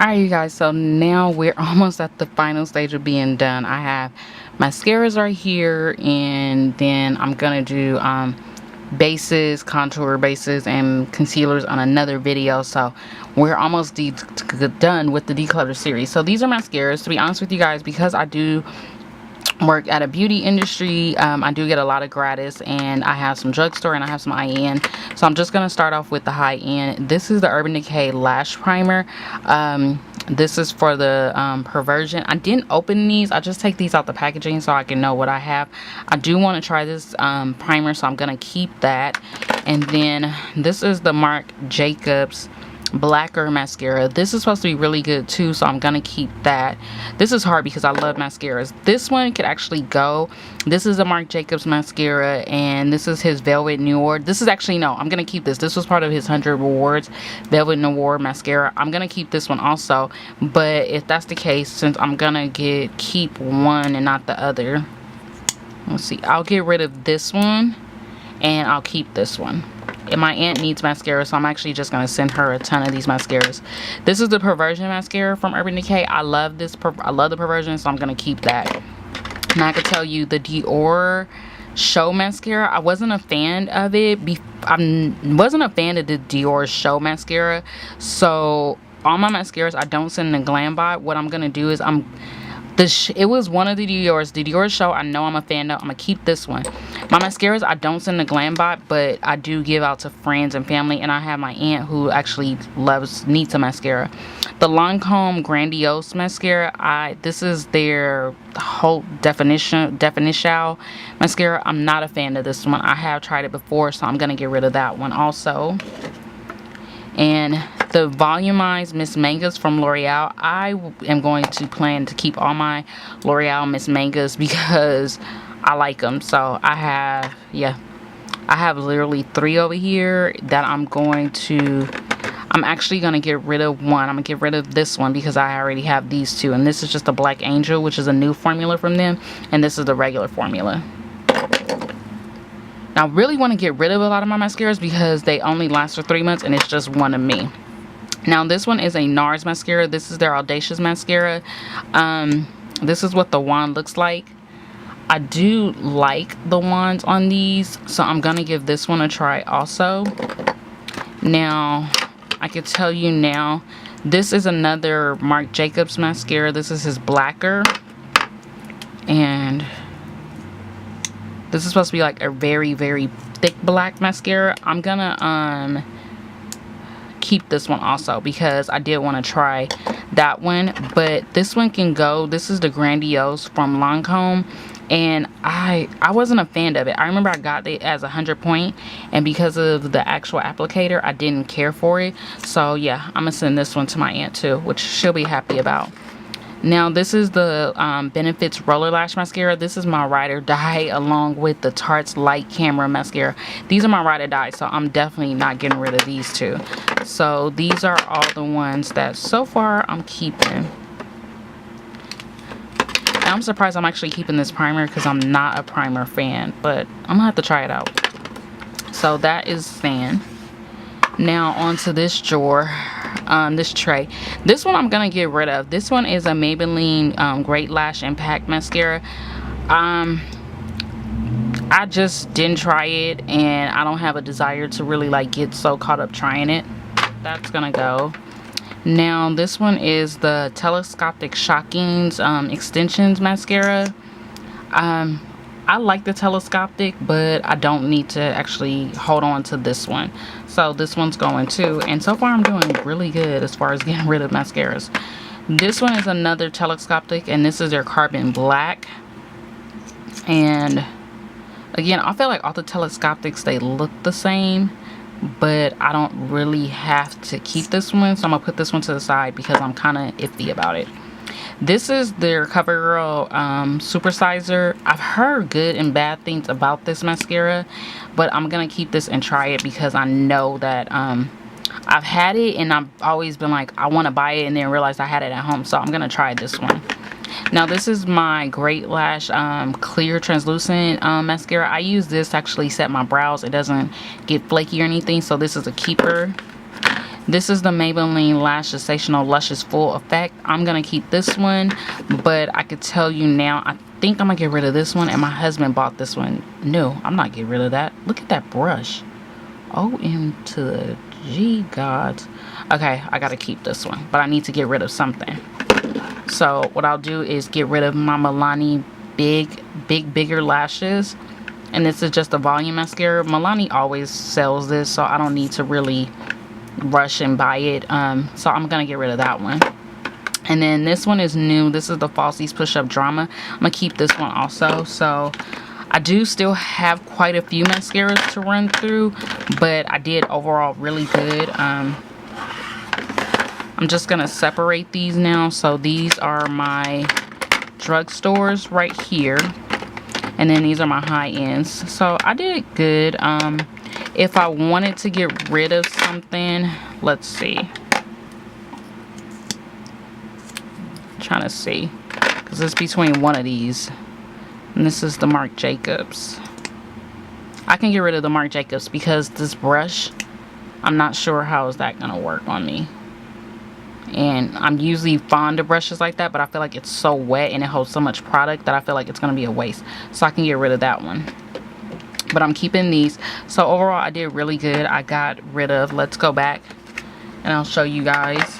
Alright, you guys, so now we're almost at the final stage of being done. I have mascaras right here, and then I'm gonna do bases, contour bases, and concealers on another video. So we're almost done with the declutter series. So these are mascaras. To be honest with you guys, because I do work at a beauty industry, I do get a lot of gratis, and I have some drugstore and I have some high-end. So I'm just gonna start off with the high-end. This is the Urban Decay lash primer. This is for the perversion. I didn't open these. I just take these out the packaging so I can know what I have. I do want to try this primer, so I'm gonna keep that. And then this is the Marc Jacobs Blacker mascara. This is supposed to be really good too, so I'm gonna keep that. This is hard because I love mascaras. This one could actually go. This is a Marc Jacobs mascara, and this is his Velvet Noir. This is actually, no, I'm gonna keep this. This was part of his 100 rewards Velvet Noir mascara. I'm gonna keep this one also, but if that's the case, since I'm gonna keep one and not the other, let's see, I'll get rid of this one and I'll keep this one. And my aunt needs mascara, so I'm actually just going to send her a ton of these mascaras. This is the Perversion mascara from Urban Decay. I love this. I love the Perversion, so I'm going to keep that. And I can tell you the Dior Show mascara, I wasn't a fan of it. I wasn't a fan of the Dior Show mascara. So all my mascaras, I don't send the Glam Bot. What I'm going to do is it was one of the Dior's. The Dior Show, I know I'm a fan of. I'm going to keep this one. My mascaras, I don't send the Glam Bot, but I do give out to friends and family. And I have my aunt who actually needs a mascara. The Lancome Grandiose mascara, this is their whole definition mascara. I'm not a fan of this one. I have tried it before, so I'm going to get rid of that one also. And the volumized Miss Mangas from L'Oreal, I am going to plan to keep all my L'Oreal Miss Mangas because I like them. So I have literally 3 over here that I'm actually going to get rid of one. I'm going to get rid of this one because I already have these 2. And this is just a Black Angel, which is a new formula from them. And this is the regular formula. Now, I really want to get rid of a lot of my mascaras because they only last for 3 months and it's just one of me. Now, this one is a NARS mascara. This is their Audacious mascara. This is what the wand looks like. I do like the wands on these, so I'm going to give this one a try also. Now, I can tell you now, this is another Marc Jacobs mascara. This is his Blacker. And this is supposed to be like a very, very thick black mascara. I'm gonna keep this one also because I did want to try that one. But this one can go. This is the Grandiose from Lancome. And I wasn't a fan of it. I remember I got it as a 100 point. And because of the actual applicator, I didn't care for it. So yeah, I'm gonna send this one to my aunt too, which she'll be happy about. Now, this is the Benefits Roller Lash Mascara. This is my ride or die along with the Tarte's Light Camera Mascara. These are my ride or die, so I'm definitely not getting rid of these 2. So these are all the ones that so far I'm keeping. Now, I'm surprised I'm actually keeping this primer because I'm not a primer fan, but I'm going to have to try it out. So that is Sand. Now, onto this drawer. This tray. This one I'm gonna get rid of. This one is a Maybelline Great Lash Impact mascara. I just didn't try it, and I don't have a desire to really like get so caught up trying it. That's gonna go. Now, this one is the Telescopic Shockings Extensions mascara. I like the telescopic, but I don't need to actually hold on to this one. So this one's going too. And so far I'm doing really good as far as getting rid of mascaras. This one is another telescopic, and this is their Carbon Black. And again, I feel like all the telescopics, they look the same, but I don't really have to keep this one. So I'm gonna put this one to the side because I'm kind of iffy about it. This is their CoverGirl Supersizer. I've heard good and bad things about this mascara, but I'm going to keep this and try it because I know that I've had it and I've always been like, I want to buy it, and then realize I had it at home. So I'm going to try this one. Now, this is my Great Lash Clear Translucent mascara. I use this to actually set my brows. It doesn't get flaky or anything, so this is a keeper. This is the Maybelline Lash Sensational Luscious Full Effect. I'm gonna keep this one, but I could tell you now, I think I'm gonna get rid of this one, and my husband bought this one. No, I'm not getting rid of that. Look at that brush. OM to the G gods. Okay, I gotta keep this one, but I need to get rid of something. So what I'll do is get rid of my Milani bigger lashes, and this is just a volume mascara. Milani always sells this, so I don't need to really rush and buy it. So I'm gonna get rid of that one. And then this one is new. This is the Falsies Push Up Drama. I'm gonna keep this one also. So I do still have quite a few mascaras to run through, but I did overall really good. I'm just gonna separate these now. So these are my drugstores right here, and then these are my high ends. So I did good. If I wanted to get rid of something, let's see. I'm trying to see, because it's between one of these, and this is the Marc Jacobs. I can get rid of the Marc Jacobs because this brush, I'm not sure how is that gonna work on me. And I'm usually fond of brushes like that, but I feel like it's so wet and it holds so much product that I feel like it's gonna be a waste. So I can get rid of that one. But I'm keeping these. So overall, I did really good. I got rid of, let's go back and I'll show you guys.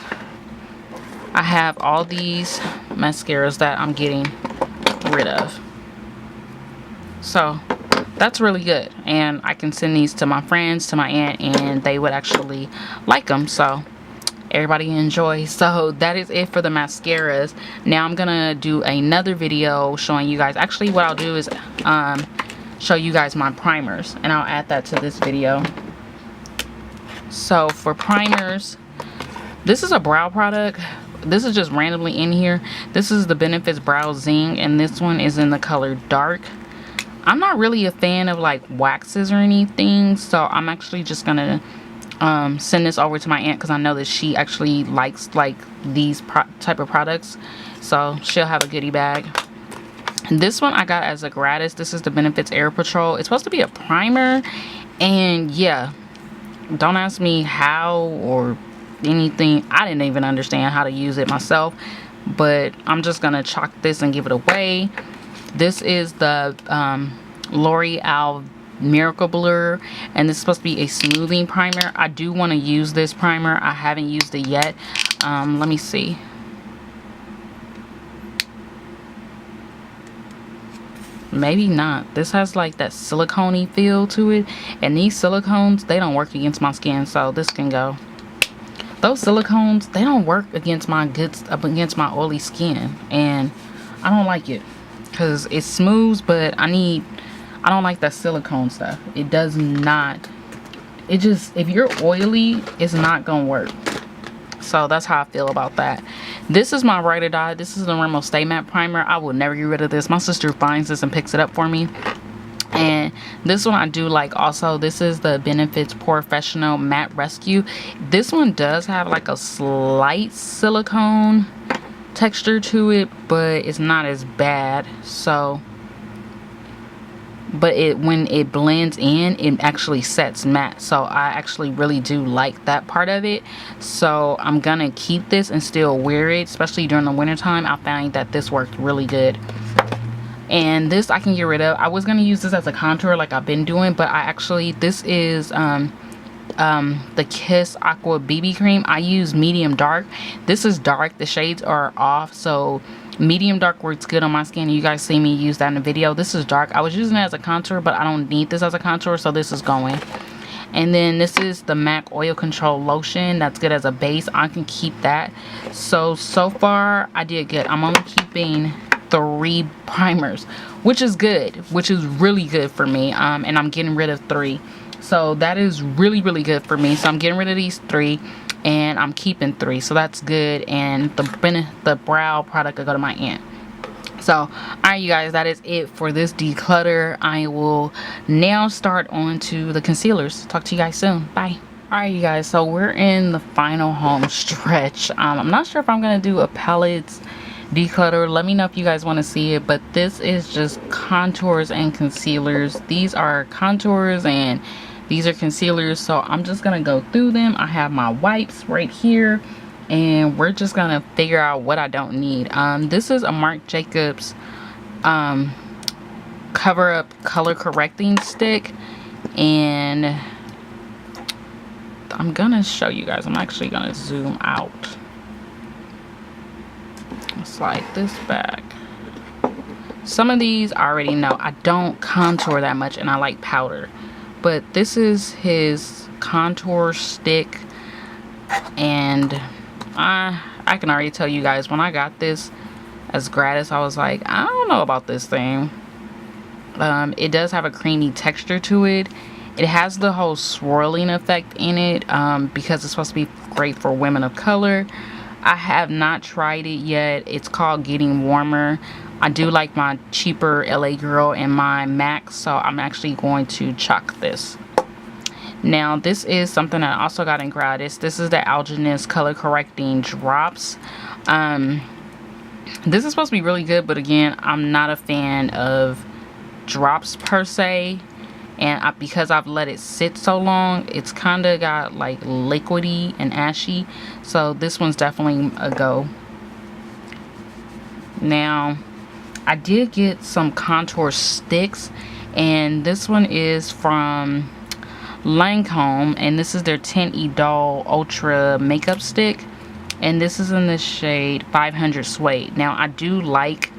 I have all these mascaras that I'm getting rid of. So that's really good. And I can send these to my friends, to my aunt, and they would actually like them. So everybody enjoy. So that is it for the mascaras. Now I'm gonna do another video showing you guys, actually what I'll do is show you guys my primers, and I'll add that to this video. So for primers, this is a brow product. This is just randomly in here. This is the Benefits Brow Zing, and this one is in the color dark. I'm not really a fan of like waxes or anything, so I'm actually just gonna send this over to my aunt because I know that she actually likes like these type of products, so she'll have a goodie bag. And this one I got as a gratis. This is the Benefits Air Patrol. It's supposed to be a primer, and yeah, don't ask me how or anything. I didn't even understand how to use it myself, but I'm just gonna chalk this and give it away. This is the L'Oreal Miracle Blur, and this is supposed to be a smoothing primer. I do want to use this primer. I haven't used it yet. Let me see. Maybe not. This has like that silicone-y feel to it, and these silicones, they don't work against my skin, so this can go. Those silicones, they don't work against my my oily skin, and I don't like it because it smooths, but I don't like that silicone stuff. It does not, it just, if you're oily, it's not gonna work. So that's how I feel about that. This is my Ride or Die. This is the Remo Stay Matte Primer. I will never get rid of this. My sister finds this and picks it up for me. And this one I do like also. This is the Benefits Professional Matte Rescue. This one does have like a slight silicone texture to it, but it's not as bad. So, but when it blends in, it actually sets matte, so I actually really do like that part of it. So I'm gonna keep this and still wear it, especially during the winter time. I found that this worked really good. And this I can get rid of. I was gonna use this as a contour like I've been doing, but I actually, this is the Kiss Aqua BB Cream. I use medium dark. This is dark. The shades are off, so medium dark works good on my skin. You guys see me use that in the video. This is dark. I was using it as a contour, but I don't need this as a contour, so this is going. And then this is the MAC Oil Control Lotion. That's good as a base. I can keep that. So far I did good. I'm only keeping 3 primers, which is good, which is really good for me. And I'm getting rid of 3. So that is really, really good for me. So I'm getting rid of these 3. And I'm keeping 3, so that's good. And the brow product will go to my aunt. So alright, you guys, that is it for this declutter. I will now start on to the concealers. Talk to you guys soon. Bye. Alright, you guys, so we're in the final home stretch. I'm not sure if I'm gonna do a palettes declutter. Let me know if you guys want to see it, but this is just contours and concealers. These are contours and These are concealers, so I'm just gonna go through them. I have my wipes right here, and we're just gonna figure out what I don't need. This is a Marc Jacobs cover up color correcting stick, and I'm gonna show you guys. I'm actually gonna zoom out. Slide this back. Some of these I already know. I don't contour that much, and I like powder, but this is his contour stick, and I can already tell you guys, when I got this as gratis, I was like, I don't know about this thing. It does have a creamy texture to it. It has the whole swirling effect in it, because it's supposed to be great for women of color. I have not tried it yet. It's called Getting Warmer. I do like my cheaper LA Girl and my MAC, so I'm actually going to chalk this. Now, this is something that I also got in gratis. This is the Algenist Color Correcting Drops. This is supposed to be really good, but again, I'm not a fan of drops per se. And because I've let it sit so long, it's kind of got like liquidy and ashy. So this one's definitely a go. Now, I did get some contour sticks, and this one is from Lancome, and this is their Tint Idol Ultra Makeup Stick, and this is in the shade 500 Suede. Now, I do like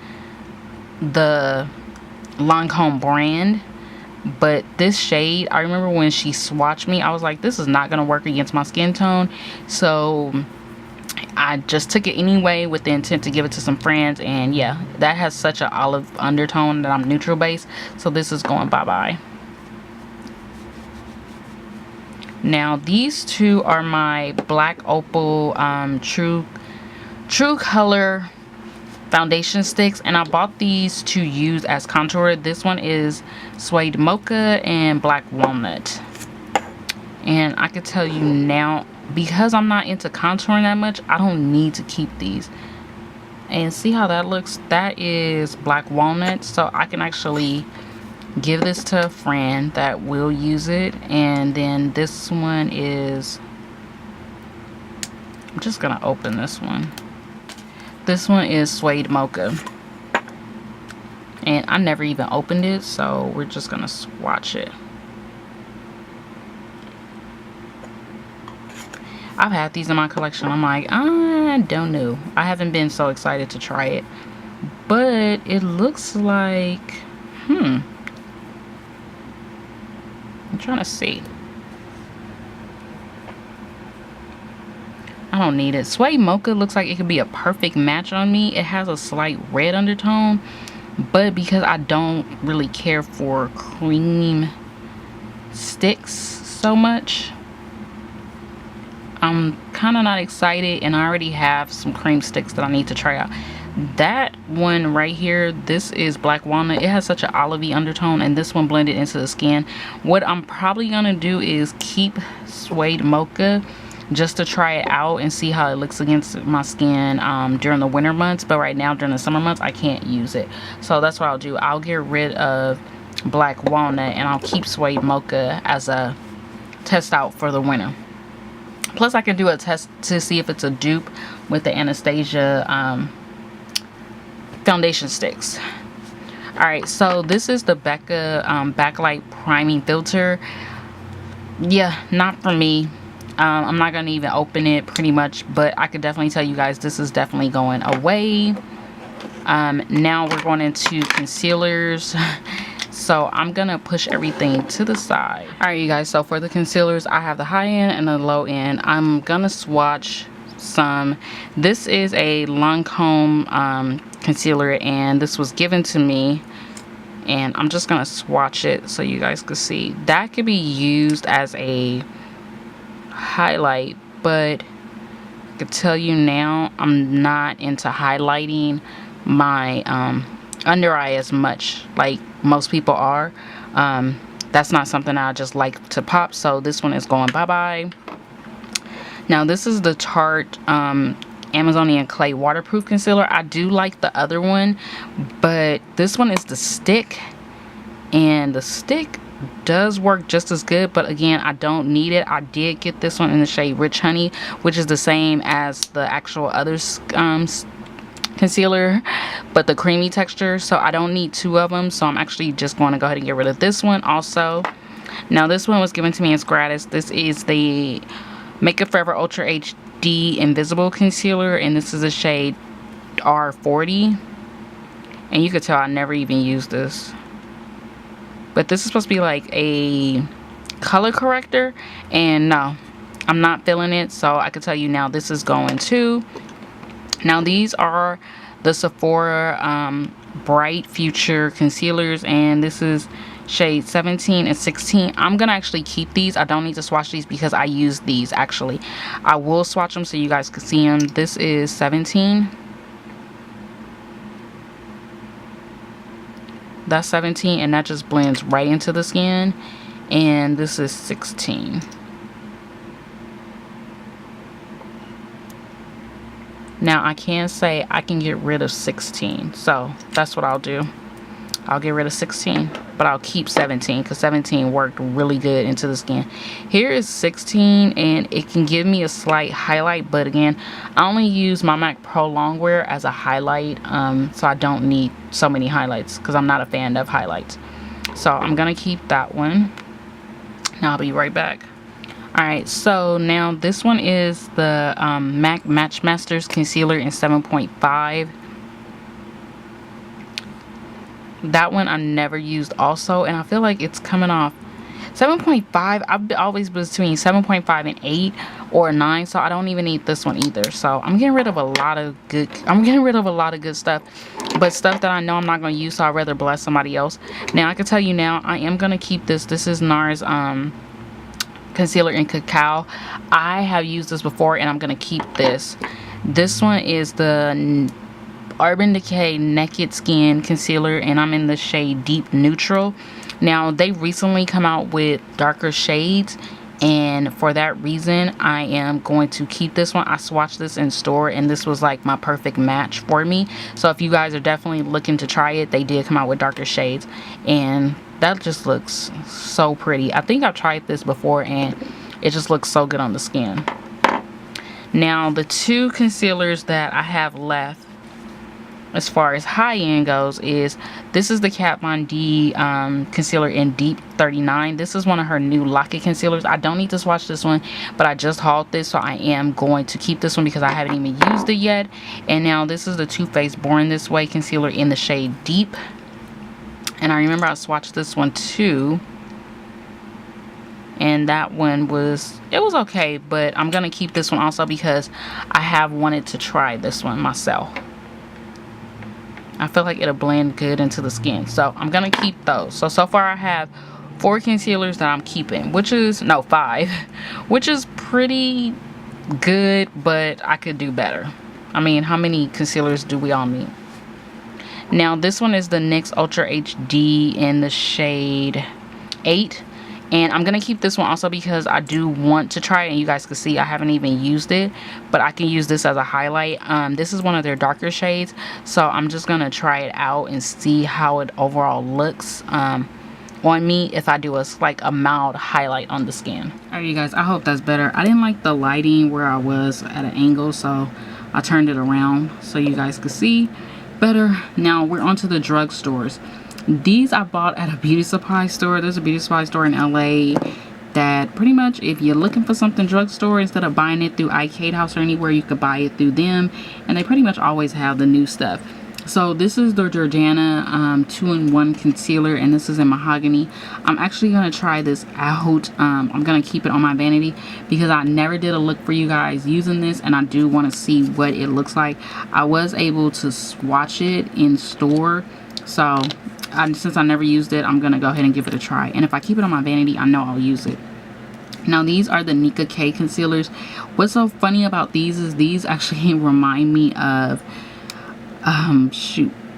the Lancome brand, but this shade, I remember when she swatched me, I was like, this is not gonna work against my skin tone. So I just took it anyway with the intent to give it to some friends, and yeah, that has such an olive undertone that I'm neutral based, so this is going bye-bye. Now, these two are my Black Opal True Color foundation sticks, and I bought these to use as contour. This one is Suede Mocha and Black Walnut, and I could tell you now, because I'm not into contouring that much, I don't need to keep these. And see how that looks? That is Black Walnut, so I can actually give this to a friend that will use it. And then this one is, I'm just gonna open this one. This one is Suede Mocha, and I never even opened it, so we're just gonna swatch it. I've had these in my collection. I'm like, I don't know. I haven't been so excited to try it, but it looks like, I'm trying to see. I don't need it. Suede Mocha looks like it could be a perfect match on me. It has a slight red undertone, but because I don't really care for cream sticks so much, I'm kind of not excited, and I already have some cream sticks that I need to try out. That one right here, this is Black Walnut. It has such an olivey undertone, and this one blended into the skin. What I'm probably gonna do is keep Suede Mocha just to try it out and see how it looks against my skin during the winter months, but right now during the summer months I can't use it. So that's what I'll do. I'll get rid of Black Walnut, and I'll keep Suede Mocha as a test out for the winter. Plus I can do a test to see if it's a dupe with the Anastasia foundation sticks. Alright, so this is the Becca Backlight Priming Filter. Yeah, not for me. I'm not gonna even open it pretty much, but I could definitely tell you guys this is definitely going away. Now we're going into concealers. So I'm gonna push everything to the side. Alright, you guys, so for the concealers, I have the high end and the low end. I'm gonna swatch some. This is a Lancome concealer, and this was given to me, and I'm just gonna swatch it so you guys can see. That could be used as a highlight, but I can tell you now, I'm not into highlighting my under eye as much like most people are. That's not something I just like to pop, so this one is going bye-bye. Now this is the Tarte Amazonian Clay Waterproof Concealer. I do like the other one, but this one is the stick, and the stick does work just as good, but again, I don't need it. I did get this one in the shade Rich Honey, which is the same as the actual other concealer, but the creamy texture, so I don't need two of them. So I'm actually just going to go ahead and get rid of this one also. Now this one was given to me as gratis. This is the Makeup Forever Ultra HD Invisible Concealer, and this is the shade R40, and you could tell I never even used this, but this is supposed to be like a color corrector, and no, I'm not feeling it. So I can tell you now, this is going to. Now these are the Sephora Bright Future concealers, and this is shade 17 and 16. I'm gonna actually keep these. I don't need to swatch these because I use these. Actually, I will swatch them so you guys can see them. This is 17. That's 17, and that just blends right into the skin. And this is 16. Now I can say I can get rid of 16, so that's what I'll do. I'll get rid of 16, but I'll keep 17 because 17 worked really good into the skin. Here is 16, and it can give me a slight highlight, but again, I only use my MAC Pro Longwear as a highlight, so I don't need so many highlights because I'm not a fan of highlights. So I'm gonna keep that one. Now I'll be right back. Alright, so now this one is the MAC Match Masters Concealer in 7.5. That one I never used also, and I feel like it's coming off 7.5. I've always been between 7.5 and 8 or 9, so I don't even need this one either. So I'm getting rid of a lot of good stuff, but stuff that I know I'm not going to use, so I'd rather bless somebody else. Now I can tell you now, I am going to keep this. This is NARS concealer in Cacao. I have used this before, and I'm going to keep this. This one is the Urban Decay Naked Skin Concealer, and I'm in the shade Deep Neutral. Now they recently come out with darker shades, and for that reason I am going to keep this one. I swatched this in store, and this was like my perfect match for me. So if you guys are definitely looking to try it, they did come out with darker shades, and that just looks so pretty. I think I've tried this before, and it just looks so good on the skin. Now the two concealers that I have left as far as high-end goes is, this is the Kat Von D concealer in Deep 39. This is one of her new Lock-It concealers. I don't need to swatch this one, but I just hauled this, so I am going to keep this one because I haven't even used it yet. And now this is the Too Faced Born This Way concealer in the shade Deep, and I remember I swatched this one too, and that one was, it was okay, but I'm gonna keep this one also because I have wanted to try this one myself. I feel like it'll blend good into the skin, so I'm gonna keep those. So far I have 4 concealers that I'm keeping, which is, no, 5, which is pretty good, but I could do better. I mean, how many concealers do we all need? Now this one is the NYX Ultra HD in the shade 8, and I'm gonna keep this one also because I do want to try it, and you guys can see I haven't even used it, but I can use this as a highlight. This is one of their darker shades, so I'm just gonna try it out and see how it overall looks on me if I do a mild highlight on the skin. Alright you guys, I hope that's better. I didn't like the lighting where I was at an angle, so I turned it around so you guys could see better. Now we're on to the drugstores. These I bought at a beauty supply store. There's a beauty supply store in LA that pretty much, if you're looking for something drugstore, instead of buying it through Arcade House or anywhere, you could buy it through them, and they pretty much always have the new stuff. So this is the Jordana 2-in-1 concealer, and this is in Mahogany. I'm actually going to try this out. I'm going to keep it on my vanity because I never did a look for you guys using this, and I do want to see what it looks like. I was able to swatch it in store, so since I never used it, I'm going to go ahead and give it a try. And if I keep it on my vanity, I know I'll use it. Now these are the Nika K concealers. What's so funny about these is these actually remind me of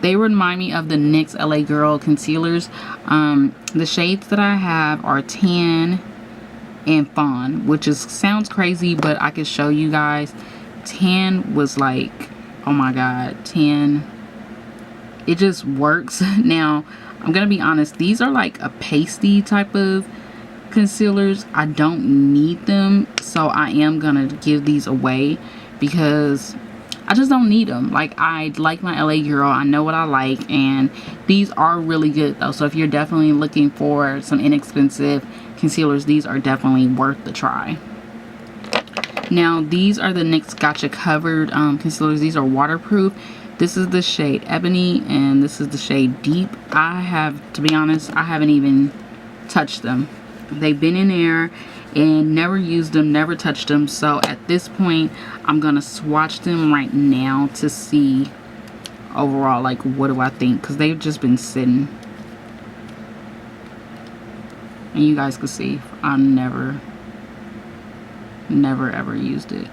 they remind me of the NYX LA Girl concealers. The shades that I have are Tan and Fawn, which sounds crazy, but I can show you guys. Tan was like, oh my god, Tan, it just works. Now I'm gonna be honest, these are like a pasty type of concealers. I don't need them, so I am gonna give these away because I just don't need them. Like, I like my LA girl, I know what I like, and these are really good though. So if you're definitely looking for some inexpensive concealers, these are definitely worth the try. Now these are the NYX Gotcha Covered concealers. These are waterproof. This is the shade Ebony and this is the shade Deep. I have, to be honest, I haven't even touched them. They've been in there and never used them, never touched them. So at this point, I'm gonna swatch them right now to see overall, like, what do I think, because they've just been sitting. And you guys can see I never ever used it.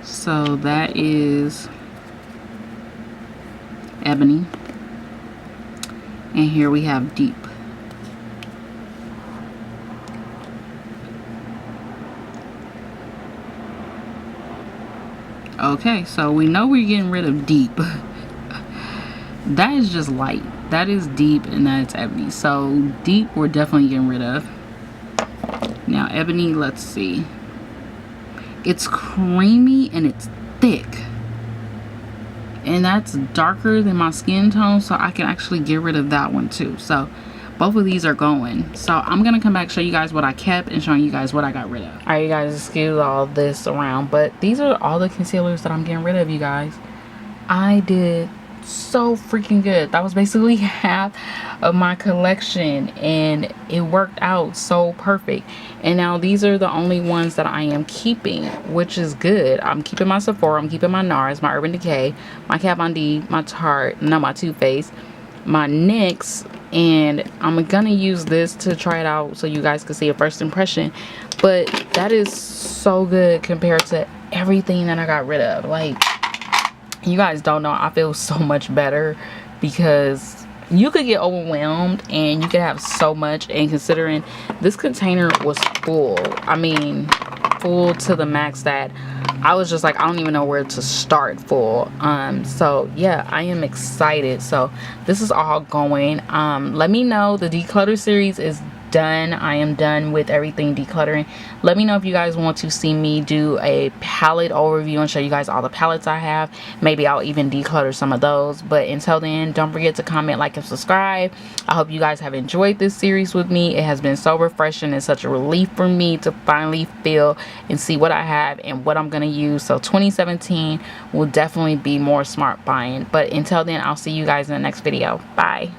So that is Ebony, and here we have Deep. Okay, so we know we're getting rid of Deep. That is just light. That is Deep and that's Ebony. So Deep we're definitely getting rid of. Now Ebony, let's see. It's creamy and it's thick. And that's darker than my skin tone, so I can actually get rid of that one too. So both of these are going. So I'm gonna come back, show you guys what I kept and showing you guys what I got rid of. All right, you guys, excuse all this around, but these are all the concealers that I'm getting rid of, you guys. I did so freaking good. That was basically half of my collection and it worked out so perfect. And now these are the only ones that I am keeping, which is good. I'm keeping my Sephora, I'm keeping my NARS, my Urban Decay, my Kat Von D, my Tarte, no, my Too Faced, my NYX, and I'm gonna use this to try it out so you guys can see a first impression. But that is so good compared to everything that I got rid of. Like, you guys don't know, I feel so much better because you could get overwhelmed and you could have so much, and considering this container was full, I mean full to the max, that I was just like, I don't even know where to start full. So yeah, I am excited. So this is all going. Let me know. The declutter series is done. I am done with everything decluttering. Let me know if you guys want to see me do a palette overview and show you guys all the palettes I have. Maybe I'll even declutter some of those. But until then, don't forget to comment, like, and subscribe. I hope you guys have enjoyed this series with me. It has been so refreshing and such a relief for me to finally feel and see what I have and what I'm going to use. So 2017 will definitely be more smart buying. But until then, I'll see you guys in the next video. Bye.